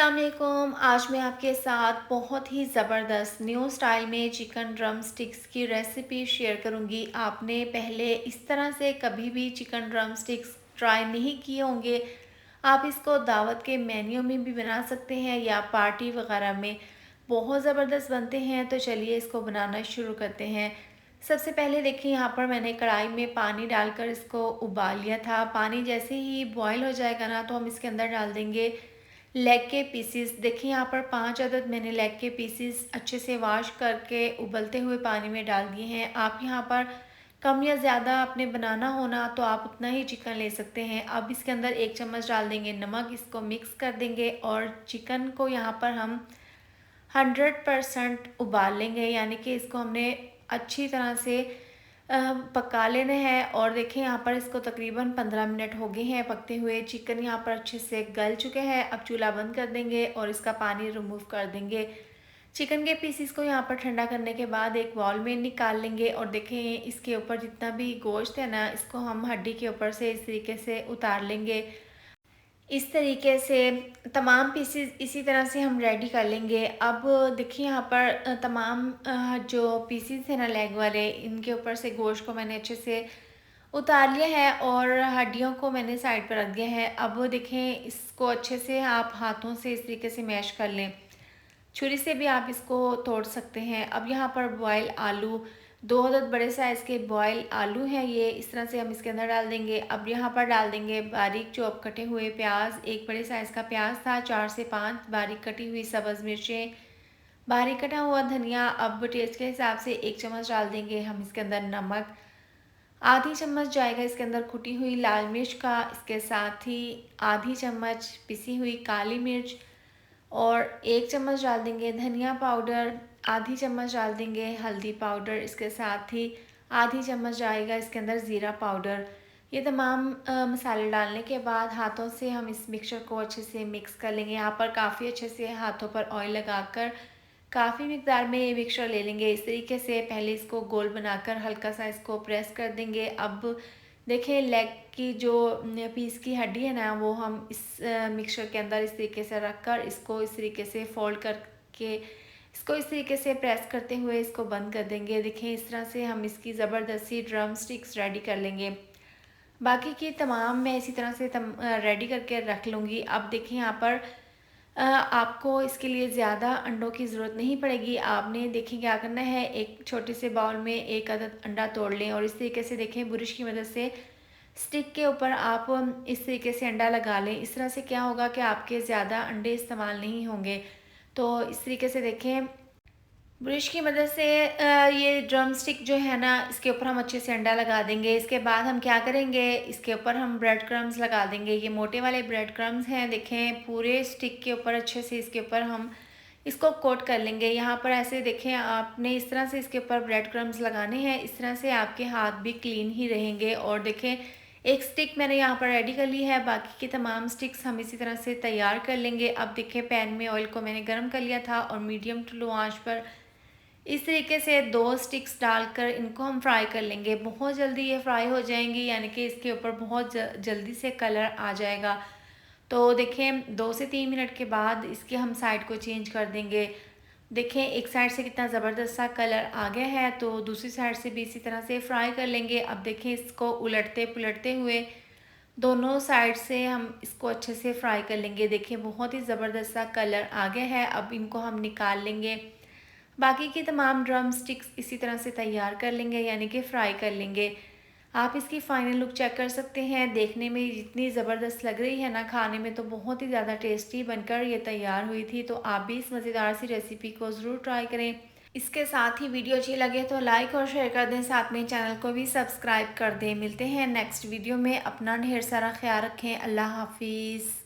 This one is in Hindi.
अस्सलाम वालेकुम। आज मैं आपके साथ बहुत ही ज़बरदस्त न्यू स्टाइल में चिकन ड्रम स्टिक्स की रेसिपी शेयर करूंगी। आपने पहले इस तरह से कभी भी चिकन ड्रम स्टिक्स ट्राई नहीं किए होंगे। आप इसको दावत के मेन्यू में भी बना सकते हैं या पार्टी वगैरह में। बहुत ज़बरदस्त बनते हैं। तो चलिए इसको बनाना शुरू करते हैं। सबसे पहले देखिए यहाँ पर मैंने कढ़ाई में पानी डालकर इसको उबाल लिया था। पानी जैसे ही बॉयल हो जाएगा ना तो हम इसके अंदर डाल देंगे लेग के पीसीस। देखिए यहाँ पर 5 अदद मैंने लेग के पीसीस अच्छे से वॉश करके उबलते हुए पानी में डाल दिए हैं। आप यहाँ पर कम या ज़्यादा आपने बनाना होना तो आप उतना ही चिकन ले सकते हैं। अब इसके अंदर 1 चम्मच डाल देंगे नमक, इसको मिक्स कर देंगे और चिकन को यहाँ पर हम 100% उबाल लेंगे, यानी कि इसको हमने अच्छी तरह से पका लेना है। और देखें यहाँ पर इसको तकरीबन 15 मिनट हो गए हैं पकते हुए। चिकन यहाँ पर अच्छे से गल चुके हैं। अब चूल्हा बंद कर देंगे और इसका पानी रिमूव कर देंगे। चिकन के पीसीस को यहाँ पर ठंडा करने के बाद एक बाउल में निकाल लेंगे और देखें इसके ऊपर जितना भी गोश्त है ना, इसको हम हड्डी के ऊपर से इस तरीके से उतार लेंगे। इस तरीके से तमाम पीसेस इसी तरह से हम रेडी कर लेंगे। अब देखिए यहाँ पर तमाम जो पीसेस हैं ना लेग वाले, इनके ऊपर से गोश्त को मैंने अच्छे से उतार लिया है और हड्डियों को मैंने साइड पर रख दिया है। अब देखें इसको अच्छे से आप हाथों से इस तरीके से मैश कर लें। छुरी से भी आप इसको तोड़ सकते हैं। अब यहाँ पर बॉयल आलू, 2 अदद बड़े साइज़ के बॉयल आलू हैं ये, इस तरह से हम इसके अंदर डाल देंगे। अब यहाँ पर डाल देंगे बारीक चॉप कटे हुए प्याज, 1 बड़े साइज़ का प्याज था, 4 से 5 बारीक कटी हुई सब्ज़ मिर्चें, बारीक कटा हुआ धनिया। अब टेस्ट के हिसाब से 1 चम्मच डाल देंगे हम इसके अंदर नमक, आधी चम्मच जाएगा इसके अंदर कुटी हुई लाल मिर्च का, इसके साथ ही आधी चम्मच पिसी हुई काली मिर्च और 1 चम्मच डाल देंगे धनिया पाउडर, आधी चम्मच डाल देंगे हल्दी पाउडर, इसके साथ ही आधी चम्मच जाएगा इसके अंदर ज़ीरा पाउडर। ये तमाम मसाले डालने के बाद हाथों से हम इस मिक्सचर को अच्छे से मिक्स कर लेंगे। यहाँ पर काफ़ी अच्छे से हाथों पर ऑयल लगाकर काफ़ी मिकदार में ये मिक्सचर ले लेंगे। इस तरीके से पहले इसको गोल बनाकर हल्का सा इसको प्रेस कर देंगे। अब देखिए लेग की जो पीस की हड्डी है ना, वो हम इस मिक्सचर के अंदर इस तरीके से रख कर इसको इस तरीके से फोल्ड करके इसको इस तरीके से प्रेस करते हुए इसको बंद कर देंगे। देखिए इस तरह से हम इसकी ज़बरदस्ती ड्रम स्टिक्स रेडी कर लेंगे। बाकी की तमाम मैं इसी तरह से रेडी करके रख लूँगी। अब देखिए यहाँ पर आपको इसके लिए ज़्यादा अंडों की ज़रूरत नहीं पड़ेगी। आपने देखिए क्या करना है, एक छोटे से बाउल में 1 अदद अंडा तोड़ लें और इस तरीके से देखें ब्रश की मदद से स्टिक के ऊपर आप इस तरीके से अंडा लगा लें। इस तरह से क्या होगा कि आपके ज़्यादा अंडे इस्तेमाल नहीं होंगे। तो इस तरीके से देखें ब्रश की मदद से ये ड्रम स्टिक जो है ना, इसके ऊपर हम अच्छे से अंडा लगा देंगे। इसके बाद हम क्या करेंगे, इसके ऊपर हम ब्रेड क्रम्स लगा देंगे। ये मोटे वाले ब्रेड क्रम्स हैं, देखें पूरे स्टिक के ऊपर अच्छे से इसके ऊपर हम इसको कोट कर लेंगे। यहाँ पर ऐसे देखें आपने इस तरह से इसके ऊपर ब्रेड क्रम्स लगाने हैं। इस तरह से आपके हाथ भी क्लीन ही रहेंगे। और देखें एक स्टिक मैंने यहाँ पर रेडी कर ली है, बाकी की तमाम स्टिक्स हम इसी तरह से तैयार कर लेंगे। अब देखें पैन में ऑयल को मैंने गर्म कर लिया था और मीडियम टू लो आंच पर इस तरीके से 2 स्टिक्स डालकर इनको हम फ्राई कर लेंगे। बहुत जल्दी ये फ्राई हो जाएंगी, यानी कि इसके ऊपर बहुत जल्दी से कलर आ जाएगा। तो देखें 2 से 3 मिनट के बाद इसके हम साइड को चेंज कर देंगे। देखें एक साइड से कितना ज़बरदस्त सा कलर आ गया है, तो दूसरी साइड से भी इसी तरह से फ्राई कर लेंगे। अब देखें इसको उलटते पुलटते हुए दोनों साइड से हम इसको अच्छे से फ्राई कर लेंगे। देखें बहुत ही ज़बरदस्त सा कलर आ गया है। अब इनको हम निकाल लेंगे। बाकी की तमाम ड्रम स्टिक्स इसी तरह से तैयार कर लेंगे, यानी कि फ्राई कर लेंगे। आप इसकी फ़ाइनल लुक चेक कर सकते हैं। देखने में जितनी ज़बरदस्त लग रही है ना, खाने में तो बहुत ही ज़्यादा टेस्टी बनकर ये तैयार हुई थी। तो आप भी इस मज़ेदार सी रेसिपी को ज़रूर ट्राई करें। इसके साथ ही वीडियो अच्छी लगे तो लाइक और शेयर कर दें, साथ में चैनल को भी सब्सक्राइब कर दें। मिलते हैं नेक्स्ट वीडियो में। अपना ढेर सारा ख्याल रखें। अल्लाह हाफिज़।